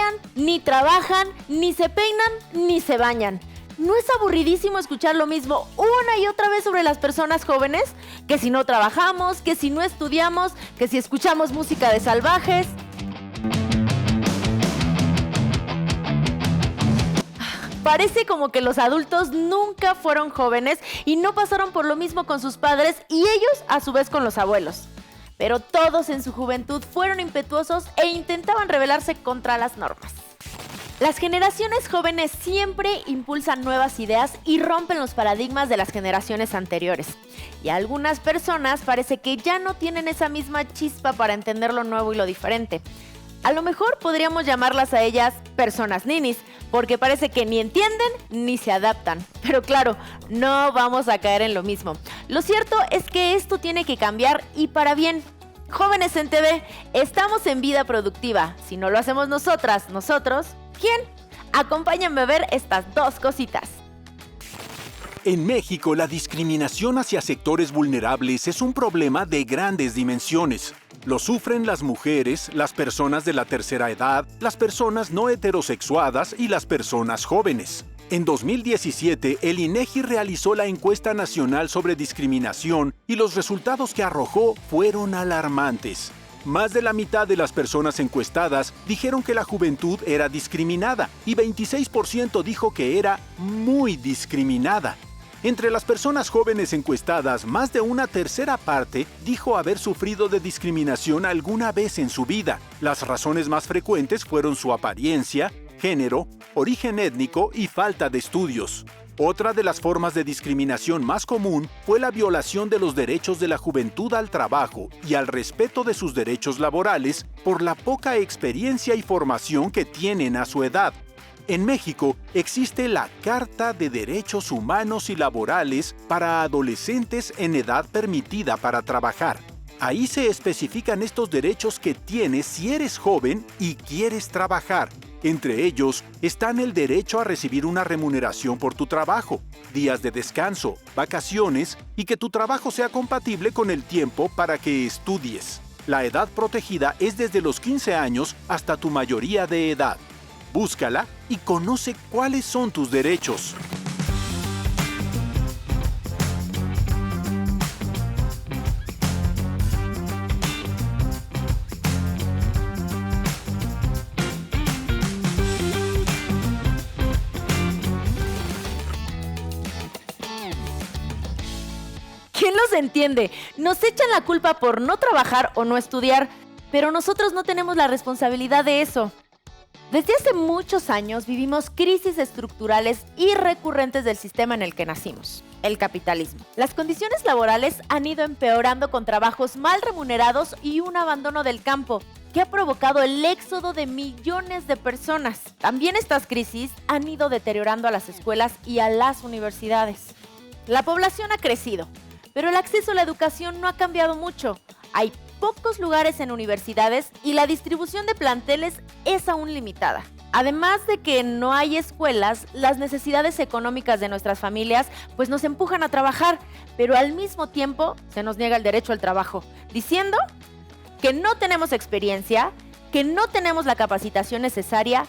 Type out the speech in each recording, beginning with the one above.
estudian, ni trabajan, ni se peinan, ni se bañan. ¿No es aburridísimo escuchar lo mismo una y otra vez sobre las personas jóvenes? Que si no trabajamos, que si no estudiamos, que si escuchamos música de salvajes. Parece como que los adultos nunca fueron jóvenes y no pasaron por lo mismo con sus padres y ellos a su vez con los abuelos. Pero todos en su juventud fueron impetuosos e intentaban rebelarse contra las normas. Las generaciones jóvenes siempre impulsan nuevas ideas y rompen los paradigmas de las generaciones anteriores. Y a algunas personas parece que ya no tienen esa misma chispa para entender lo nuevo y lo diferente. A lo mejor podríamos llamarlas a ellas personas ninis, porque parece que ni entienden ni se adaptan. Pero claro, no vamos a caer en lo mismo. Lo cierto es que esto tiene que cambiar y para bien. Jóvenes en TV, estamos en vida productiva. Si no lo hacemos nosotros, ¿quién? Acompáñenme a ver estas dos cositas. En México, la discriminación hacia sectores vulnerables es un problema de grandes dimensiones. Lo sufren las mujeres, las personas de la tercera edad, las personas no heterosexuadas y las personas jóvenes. En 2017, el INEGI realizó la encuesta nacional sobre discriminación y los resultados que arrojó fueron alarmantes. Más de la mitad de las personas encuestadas dijeron que la juventud era discriminada y 26% dijo que era muy discriminada. Entre las personas jóvenes encuestadas, más de una tercera parte dijo haber sufrido de discriminación alguna vez en su vida. Las razones más frecuentes fueron su apariencia, género, origen étnico y falta de estudios. Otra de las formas de discriminación más común fue la violación de los derechos de la juventud al trabajo y al respeto de sus derechos laborales por la poca experiencia y formación que tienen a su edad. En México existe la Carta de Derechos Humanos y Laborales para adolescentes en edad permitida para trabajar. Ahí se especifican estos derechos que tienes si eres joven y quieres trabajar. Entre ellos están el derecho a recibir una remuneración por tu trabajo, días de descanso, vacaciones y que tu trabajo sea compatible con el tiempo para que estudies. La edad protegida es desde los 15 años hasta tu mayoría de edad. Búscala y conoce cuáles son tus derechos. ¿Quién los entiende? Nos echan la culpa por no trabajar o no estudiar, pero nosotros no tenemos la responsabilidad de eso. Desde hace muchos años vivimos crisis estructurales y recurrentes del sistema en el que nacimos, el capitalismo. Las condiciones laborales han ido empeorando con trabajos mal remunerados y un abandono del campo, que ha provocado el éxodo de millones de personas. También estas crisis han ido deteriorando a las escuelas y a las universidades. La población ha crecido, pero el acceso a la educación no ha cambiado mucho. Hay pocos lugares en universidades y la distribución de planteles es aún limitada. Además de que no hay escuelas, las necesidades económicas de nuestras familias pues nos empujan a trabajar, pero al mismo tiempo se nos niega el derecho al trabajo, diciendo que no tenemos experiencia, que no tenemos la capacitación necesaria,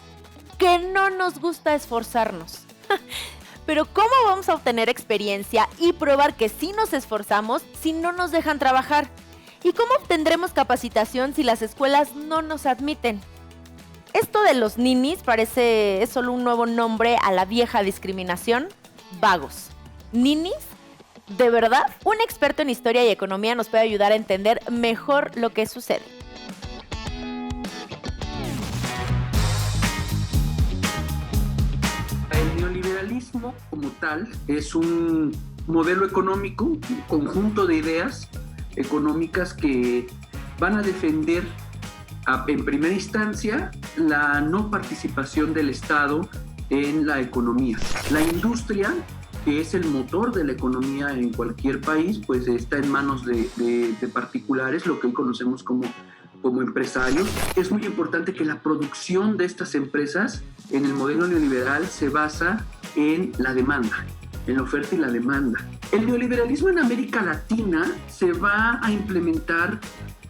que no nos gusta esforzarnos. Pero ¿cómo vamos a obtener experiencia y probar que sí nos esforzamos si no nos dejan trabajar? ¿Y cómo obtendremos capacitación si las escuelas no nos admiten? Esto de los ninis es solo un nuevo nombre a la vieja discriminación. Vagos. ¿Ninis? ¿De verdad? Un experto en historia y economía nos puede ayudar a entender mejor lo que sucede. El neoliberalismo como tal es un modelo económico, un conjunto de ideas económicas que van a defender en primera instancia la no participación del Estado en la economía. La industria, que es el motor de la economía en cualquier país, pues está en manos de particulares, lo que hoy conocemos como empresarios. Es muy importante que la producción de estas empresas en el modelo neoliberal se basa en la demanda, en la oferta y la demanda. El neoliberalismo en América Latina se va a implementar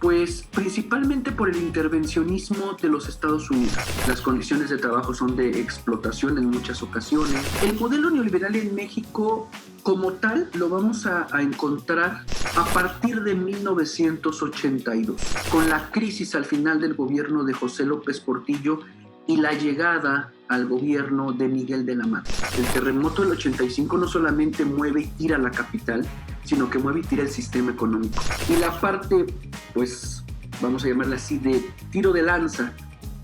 Pues principalmente por el intervencionismo de los Estados Unidos. Las condiciones de trabajo son de explotación en muchas ocasiones. El modelo neoliberal en México como tal lo vamos a encontrar a partir de 1982, con la crisis al final del gobierno de José López Portillo y la llegada al gobierno de Miguel de la Madrid. El terremoto del 85 no solamente mueve y tira la capital, sino que mueve y tira el sistema económico. Y la parte, pues, vamos a llamarla así, de tiro de lanza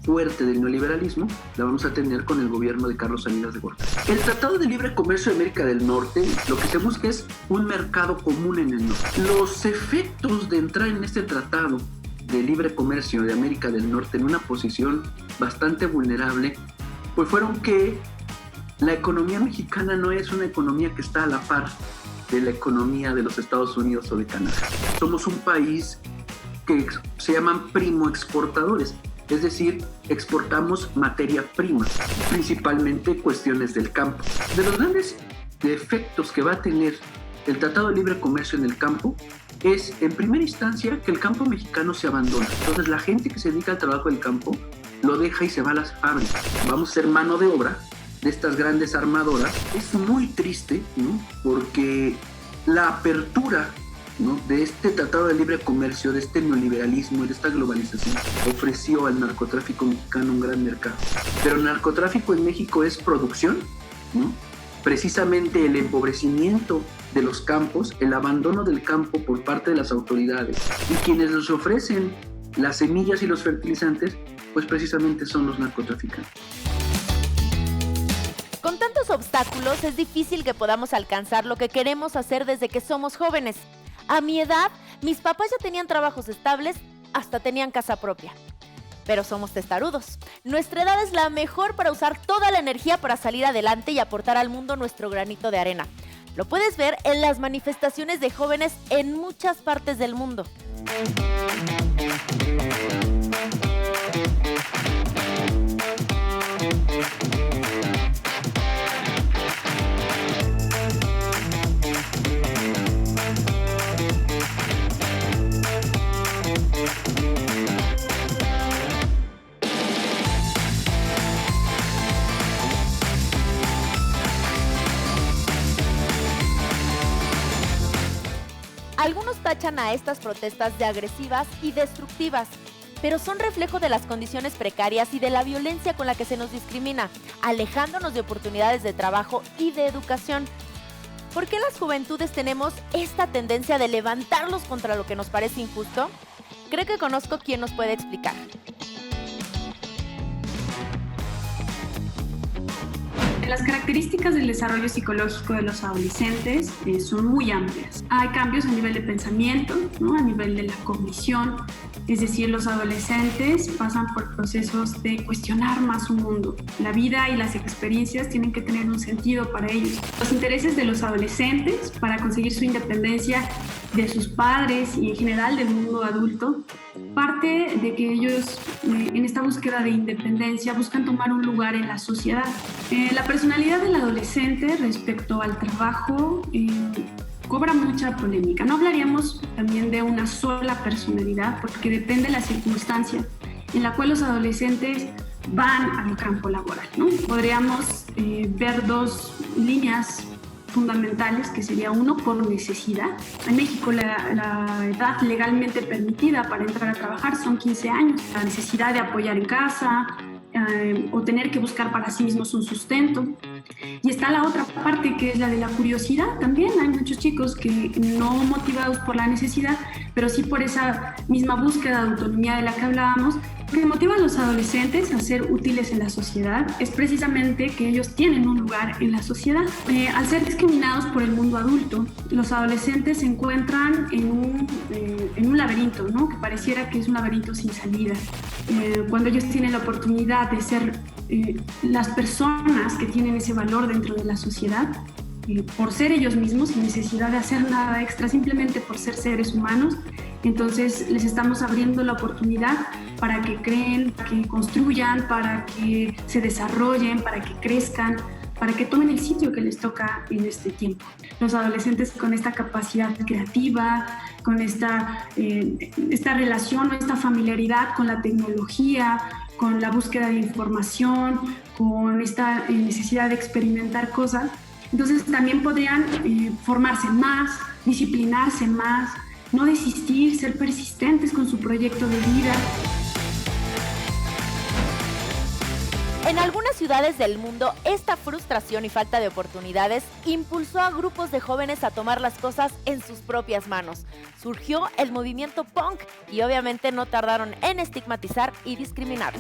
fuerte del neoliberalismo, la vamos a tener con el gobierno de Carlos Salinas de Gortari. El Tratado de Libre Comercio de América del Norte, lo que se busca es un mercado común en el norte. Los efectos de entrar en este tratado de libre comercio de América del Norte en una posición bastante vulnerable, pues fueron que la economía mexicana no es una economía que está a la par de la economía de los Estados Unidos o de Canadá. Somos un país que se llaman primo exportadores, es decir, exportamos materia prima, principalmente cuestiones del campo. De los grandes efectos que va a tener el Tratado de Libre Comercio en el campo es, en primera instancia, que el campo mexicano se abandona. Entonces, la gente que se dedica al trabajo del campo lo deja y se va a las fábricas. Vamos a ser mano de obra de estas grandes armadoras. Es muy triste, ¿no? Porque la apertura, ¿no?, de este Tratado de Libre Comercio, de este neoliberalismo y de esta globalización, ofreció al narcotráfico mexicano un gran mercado. Pero el narcotráfico en México es producción, ¿no? Precisamente el empobrecimiento de los campos, el abandono del campo por parte de las autoridades, y quienes les ofrecen las semillas y los fertilizantes, pues precisamente son los narcotraficantes. Con tantos obstáculos es difícil que podamos alcanzar lo que queremos hacer desde que somos jóvenes. A mi edad, mis papás ya tenían trabajos estables, hasta tenían casa propia. Pero somos testarudos. Nuestra edad es la mejor para usar toda la energía para salir adelante y aportar al mundo nuestro granito de arena. Lo puedes ver en las manifestaciones de jóvenes en muchas partes del mundo. Algunos tachan a estas protestas de agresivas y destructivas, pero son reflejo de las condiciones precarias y de la violencia con la que se nos discrimina, alejándonos de oportunidades de trabajo y de educación. ¿Por qué las juventudes tenemos esta tendencia de levantarlos contra lo que nos parece injusto? Creo que conozco quien nos puede explicar. Las características del desarrollo psicológico de los adolescentes son muy amplias. Hay cambios a nivel de pensamiento, ¿no?, a nivel de la cognición. Es decir, los adolescentes pasan por procesos de cuestionar más su mundo. La vida y las experiencias tienen que tener un sentido para ellos. Los intereses de los adolescentes para conseguir su independencia de sus padres y en general del mundo adulto parte de que ellos en esta búsqueda de independencia buscan tomar un lugar en la sociedad. La personalidad del adolescente respecto al trabajo cobra mucha polémica. No hablaríamos también de una sola personalidad porque depende de la circunstancia en la cual los adolescentes van al campo laboral, ¿no? Podríamos ver dos líneas fundamentales, que sería uno, por necesidad. En México la edad legalmente permitida para entrar a trabajar son 15 años. La necesidad de apoyar en casa o tener que buscar para sí mismos un sustento. Y está la otra parte, que es la de la curiosidad. También hay muchos chicos que no motivados por la necesidad, pero sí por esa misma búsqueda de autonomía de la que hablábamos. Lo que motiva a los adolescentes a ser útiles en la sociedad es precisamente que ellos tienen un lugar en la sociedad. Al ser discriminados por el mundo adulto, los adolescentes se encuentran en un laberinto, ¿no?, que pareciera que es un laberinto sin salida. Cuando ellos tienen la oportunidad de ser las personas que tienen ese valor dentro de la sociedad, por ser ellos mismos, sin necesidad de hacer nada extra, simplemente por ser seres humanos, entonces les estamos abriendo la oportunidad para que creen, para que construyan, para que se desarrollen, para que crezcan, para que tomen el sitio que les toca en este tiempo. Los adolescentes con esta capacidad creativa, con esta relación o esta familiaridad con la tecnología, con la búsqueda de información, con esta necesidad de experimentar cosas, entonces también podrían formarse más, disciplinarse más, no desistir, ser persistentes con su proyecto de vida. En algunas ciudades del mundo, esta frustración y falta de oportunidades impulsó a grupos de jóvenes a tomar las cosas en sus propias manos. Surgió el movimiento punk y obviamente no tardaron en estigmatizar y discriminar.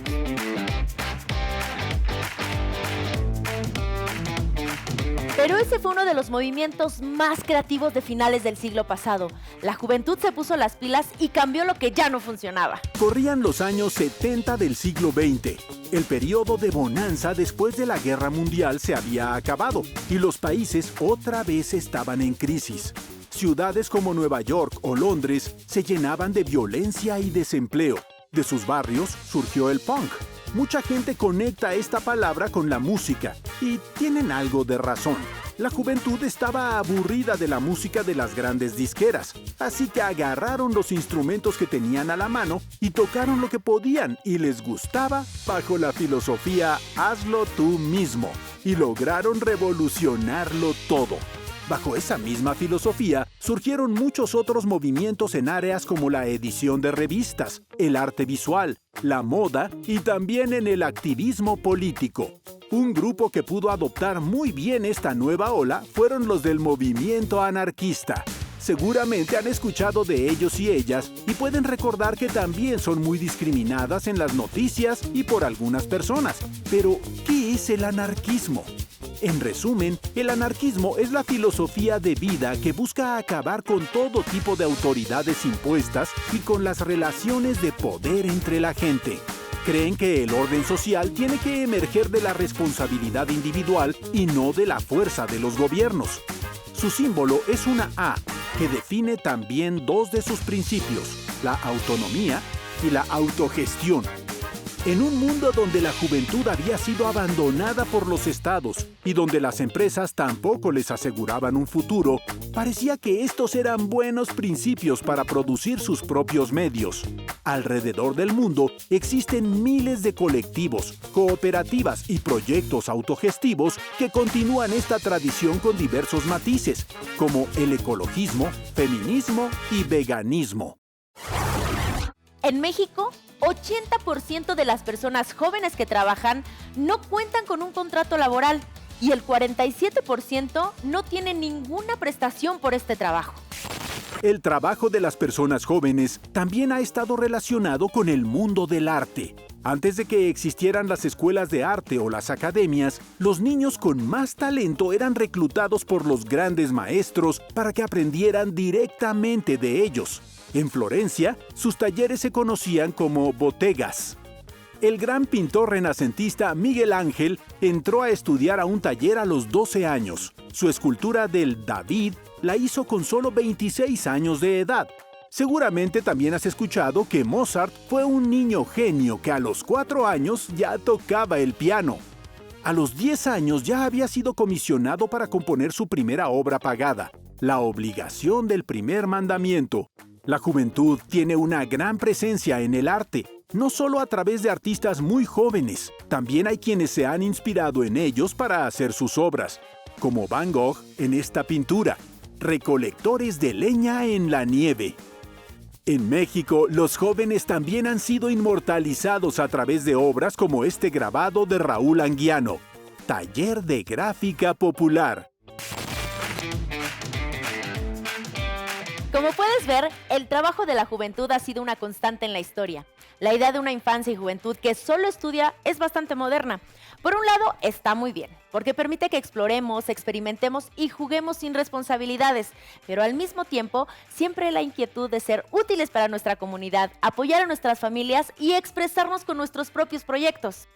Pero ese fue uno de los movimientos más creativos de finales del siglo pasado. La juventud se puso las pilas y cambió lo que ya no funcionaba. Corrían los años 70 del siglo XX. El periodo de bonanza después de la Guerra Mundial se había acabado y los países otra vez estaban en crisis. Ciudades como Nueva York o Londres se llenaban de violencia y desempleo. De sus barrios surgió el punk. Mucha gente conecta esta palabra con la música, y tienen algo de razón. La juventud estaba aburrida de la música de las grandes disqueras, así que agarraron los instrumentos que tenían a la mano y tocaron lo que podían y les gustaba bajo la filosofía hazlo tú mismo, y lograron revolucionarlo todo. Bajo esa misma filosofía, surgieron muchos otros movimientos en áreas como la edición de revistas, el arte visual, la moda y también en el activismo político. Un grupo que pudo adoptar muy bien esta nueva ola fueron los del movimiento anarquista. Seguramente han escuchado de ellos y ellas y pueden recordar que también son muy discriminadas en las noticias y por algunas personas. Pero, ¿qué es el anarquismo? En resumen, el anarquismo es la filosofía de vida que busca acabar con todo tipo de autoridades impuestas y con las relaciones de poder entre la gente. Creen que el orden social tiene que emerger de la responsabilidad individual y no de la fuerza de los gobiernos. Su símbolo es una A, que define también dos de sus principios, la autonomía y la autogestión. En un mundo donde la juventud había sido abandonada por los estados y donde las empresas tampoco les aseguraban un futuro, parecía que estos eran buenos principios para producir sus propios medios. Alrededor del mundo existen miles de colectivos, cooperativas y proyectos autogestivos que continúan esta tradición con diversos matices, como el ecologismo, feminismo y veganismo. En México, 80% de las personas jóvenes que trabajan no cuentan con un contrato laboral y el 47% no tiene ninguna prestación por este trabajo. El trabajo de las personas jóvenes también ha estado relacionado con el mundo del arte. Antes de que existieran las escuelas de arte o las academias, los niños con más talento eran reclutados por los grandes maestros para que aprendieran directamente de ellos. En Florencia, sus talleres se conocían como botegas. El gran pintor renacentista Miguel Ángel entró a estudiar a un taller a los 12 años. Su escultura del David la hizo con solo 26 años de edad. Seguramente también has escuchado que Mozart fue un niño genio que a los 4 años ya tocaba el piano. A los 10 años ya había sido comisionado para componer su primera obra pagada, La obligación del primer mandamiento. La juventud tiene una gran presencia en el arte, no solo a través de artistas muy jóvenes, también hay quienes se han inspirado en ellos para hacer sus obras, como Van Gogh en esta pintura, Recolectores de leña en la nieve. En México, los jóvenes también han sido inmortalizados a través de obras como este grabado de Raúl Anguiano, Taller de Gráfica Popular. Como puedes ver, el trabajo de la juventud ha sido una constante en la historia. La idea de una infancia y juventud que solo estudia es bastante moderna. Por un lado, está muy bien, porque permite que exploremos, experimentemos y juguemos sin responsabilidades, pero al mismo tiempo, siempre la inquietud de ser útiles para nuestra comunidad, apoyar a nuestras familias y expresarnos con nuestros propios proyectos.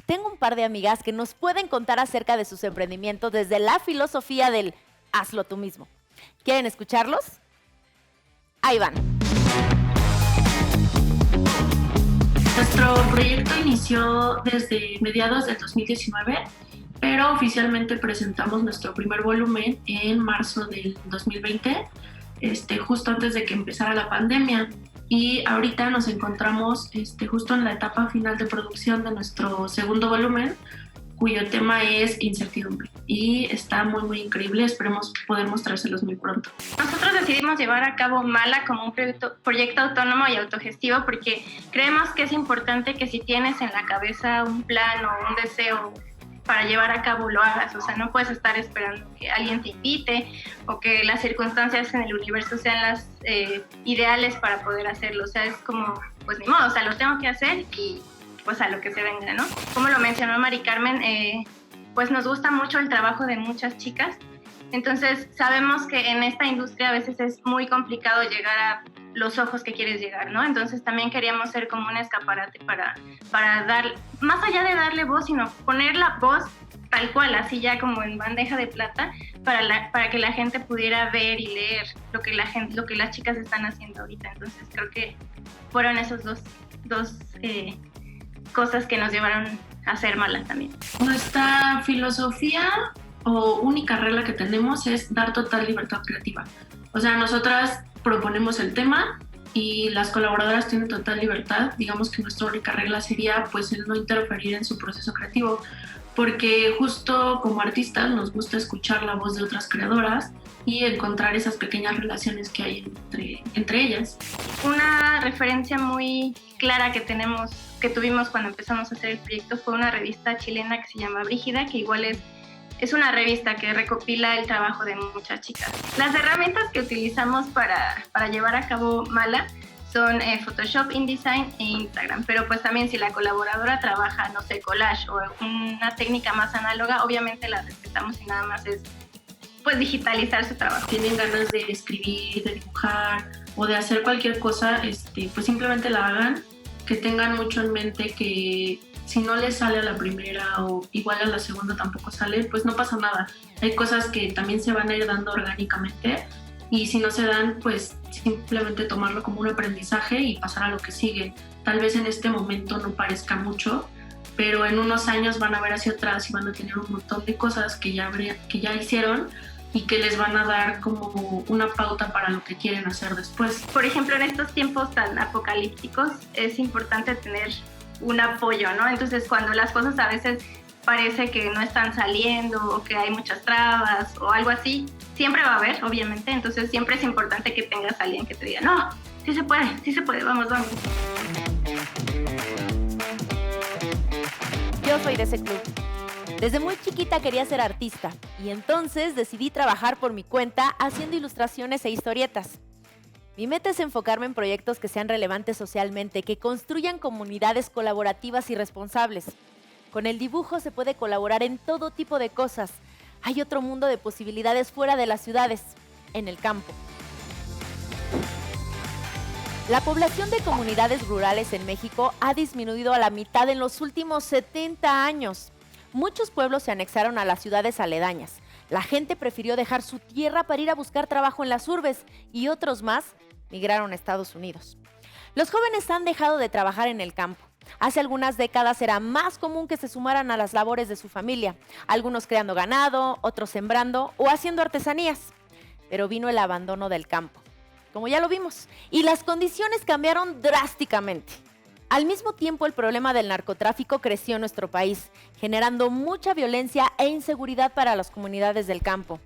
Tengo un par de amigas que nos pueden contar acerca de sus emprendimientos desde la filosofía del hazlo tú mismo. ¿Quieren escucharlos? Ahí van. Nuestro proyecto inició desde mediados del 2019 pero oficialmente presentamos nuestro primer volumen en marzo del 2020, justo antes de que empezara la pandemia. Y ahorita nos encontramos justo en la etapa final de producción de nuestro segundo volumen, cuyo tema es incertidumbre. Y está muy, muy increíble. Esperemos poder mostrárselos muy pronto. Nosotros decidimos llevar a cabo Mala como un proyecto autónomo y autogestivo porque creemos que es importante que si tienes en la cabeza un plan o un deseo para llevar a cabo lo hagas, o sea, no puedes estar esperando que alguien te invite o que las circunstancias en el universo sean las ideales para poder hacerlo, o sea, es como, pues ni modo, o sea, lo tengo que hacer y pues a lo que se venga, ¿no? Como lo mencionó Mari Carmen, pues nos gusta mucho el trabajo de muchas chicas, entonces sabemos que en esta industria a veces es muy complicado llegar a los ojos que quieres llegar, ¿no? Entonces también queríamos ser como un escaparate para dar, más allá de darle voz, sino poner la voz tal cual, así ya como en bandeja de plata, para que la gente pudiera ver y leer lo que las chicas están haciendo ahorita. Entonces creo que fueron esos dos cosas que nos llevaron a hacer Mala también. Nuestra filosofía o única regla que tenemos es dar total libertad creativa. O sea, nosotras proponemos el tema y las colaboradoras tienen total libertad. Digamos que nuestra única regla sería pues el no interferir en su proceso creativo, porque justo como artistas nos gusta escuchar la voz de otras creadoras y encontrar esas pequeñas relaciones que hay entre ellas. Una referencia muy clara que tuvimos cuando empezamos a hacer el proyecto fue una revista chilena que se llama Brígida, que igual es una revista que recopila el trabajo de muchas chicas. Las herramientas que utilizamos para llevar a cabo Mala son Photoshop, InDesign e Instagram, pero pues también si la colaboradora trabaja, no sé, collage o una técnica más análoga, obviamente la respetamos y nada más es pues digitalizar su trabajo. Tienen ganas de escribir, de dibujar o de hacer cualquier cosa, pues simplemente la hagan, que tengan mucho en mente que si no les sale a la primera o igual a la segunda tampoco sale, pues no pasa nada. Hay cosas que también se van a ir dando orgánicamente y si no se dan, pues simplemente tomarlo como un aprendizaje y pasar a lo que sigue. Tal vez en este momento no parezca mucho, pero en unos años van a ver hacia atrás y van a tener un montón de cosas que ya hicieron y que les van a dar como una pauta para lo que quieren hacer después. Por ejemplo, en estos tiempos tan apocalípticos es importante tener un apoyo, ¿no? Entonces, cuando las cosas a veces parece que no están saliendo o que hay muchas trabas o algo así, siempre va a haber, obviamente, entonces siempre es importante que tengas a alguien que te diga, no, sí se puede, vamos. Yo soy de ese club. Desde muy chiquita quería ser artista y entonces decidí trabajar por mi cuenta haciendo ilustraciones e historietas. Mi meta es enfocarme en proyectos que sean relevantes socialmente, que construyan comunidades colaborativas y responsables. Con el dibujo se puede colaborar en todo tipo de cosas. Hay otro mundo de posibilidades fuera de las ciudades, en el campo. La población de comunidades rurales en México ha disminuido a la mitad en los últimos 70 años. Muchos pueblos se anexaron a las ciudades aledañas. La gente prefirió dejar su tierra para ir a buscar trabajo en las urbes y otros más migraron a Estados Unidos. Los jóvenes han dejado de trabajar en el campo. Hace algunas décadas era más común que se sumaran a las labores de su familia, algunos creando ganado, otros sembrando o haciendo artesanías. Pero vino el abandono del campo, como ya lo vimos, y las condiciones cambiaron drásticamente. Al mismo tiempo, el problema del narcotráfico creció en nuestro país, generando mucha violencia e inseguridad para las comunidades del campo.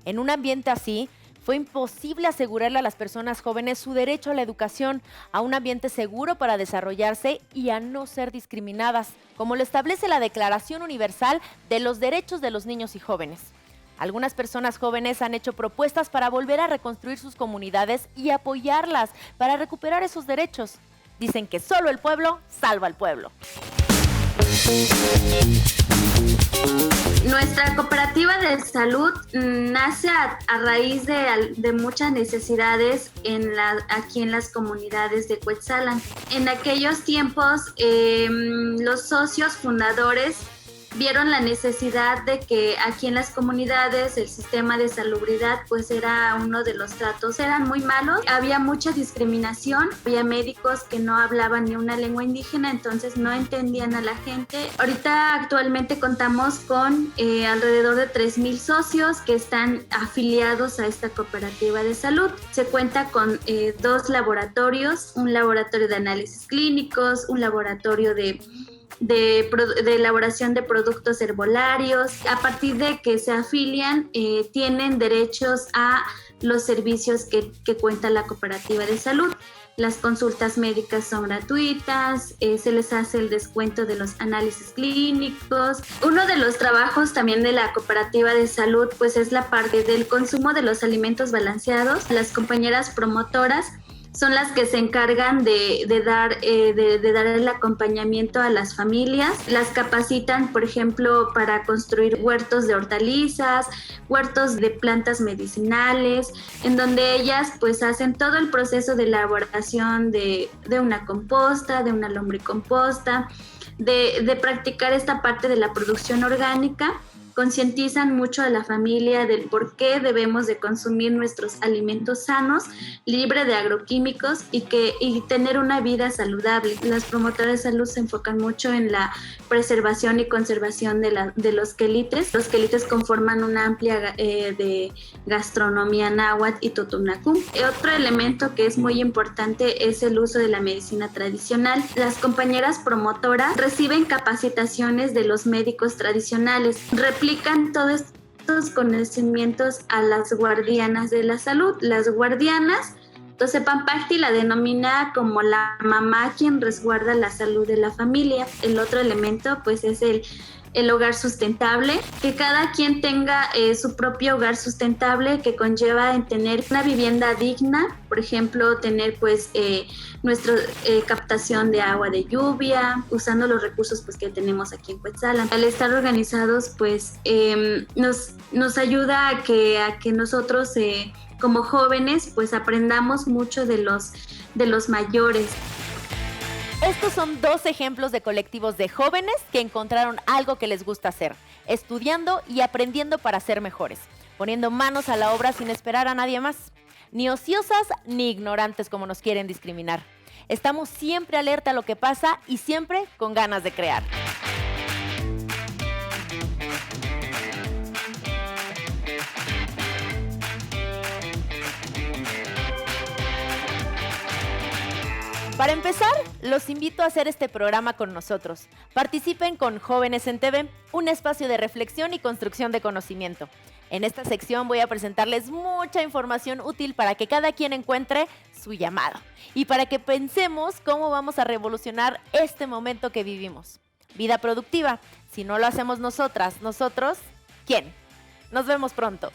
En un ambiente así, fue imposible asegurarle a las personas jóvenes su derecho a la educación, a un ambiente seguro para desarrollarse y a no ser discriminadas, como lo establece la Declaración Universal de los Derechos de los Niños y Jóvenes. Algunas personas jóvenes han hecho propuestas para volver a reconstruir sus comunidades y apoyarlas para recuperar esos derechos. Dicen que solo el pueblo salva al pueblo. Nuestra cooperativa de salud nace a raíz de muchas necesidades aquí en las comunidades de Cuetzalan. En aquellos tiempos, los socios fundadores vieron la necesidad de que aquí en las comunidades el sistema de salubridad pues era uno de los tratos, eran muy malos, había mucha discriminación, había médicos que no hablaban ni una lengua indígena, entonces no entendían a la gente. Ahorita actualmente contamos con alrededor de 3,000 socios que están afiliados a esta cooperativa de salud. Se cuenta con 2 laboratorios, un laboratorio de análisis clínicos, un laboratorio de elaboración de productos herbolarios. A partir de que se afilian, tienen derechos a los servicios que cuenta la cooperativa de salud. Las consultas médicas son gratuitas, se les hace el descuento de los análisis clínicos. Uno de los trabajos también de la cooperativa de salud pues es la parte del consumo de los alimentos balanceados. Las compañeras promotoras son las que se encargan de dar el acompañamiento a las familias. Las capacitan, por ejemplo, para construir huertos de hortalizas, huertos de plantas medicinales, en donde ellas pues hacen todo el proceso de elaboración de una composta, de una lombricomposta, de practicar esta parte de la producción orgánica. Concientizan mucho a la familia del por qué debemos de consumir nuestros alimentos sanos, libre de agroquímicos y tener una vida saludable. Las promotoras de salud se enfocan mucho en la preservación y conservación de los quelites. Los quelites conforman una amplia de gastronomía náhuatl y totonacú. Otro elemento que es muy importante es el uso de la medicina tradicional. Las compañeras promotoras reciben capacitaciones de los médicos tradicionales, replican todos estos conocimientos a las guardianas de la salud. Las guardianas, Tosepampacti la denomina como la mamá quien resguarda la salud de la familia. El otro elemento pues es el hogar sustentable, que cada quien tenga su propio hogar sustentable, que conlleva en tener una vivienda digna, por ejemplo, tener pues nuestra captación de agua de lluvia, usando los recursos pues que tenemos aquí en Cuetzalan. Al estar organizados pues nos ayuda a que nosotros como jóvenes pues aprendamos mucho de los mayores. Estos son 2 ejemplos de colectivos de jóvenes que encontraron algo que les gusta hacer, estudiando y aprendiendo para ser mejores, poniendo manos a la obra sin esperar a nadie más. Ni ociosas ni ignorantes como nos quieren discriminar. Estamos siempre alerta a lo que pasa y siempre con ganas de crear. Para empezar, los invito a hacer este programa con nosotros. Participen con Jóvenes en TV, un espacio de reflexión y construcción de conocimiento. En esta sección voy a presentarles mucha información útil para que cada quien encuentre su llamado y para que pensemos cómo vamos a revolucionar este momento que vivimos. Vida productiva. Si no lo hacemos nosotras, nosotros, ¿quién? Nos vemos pronto.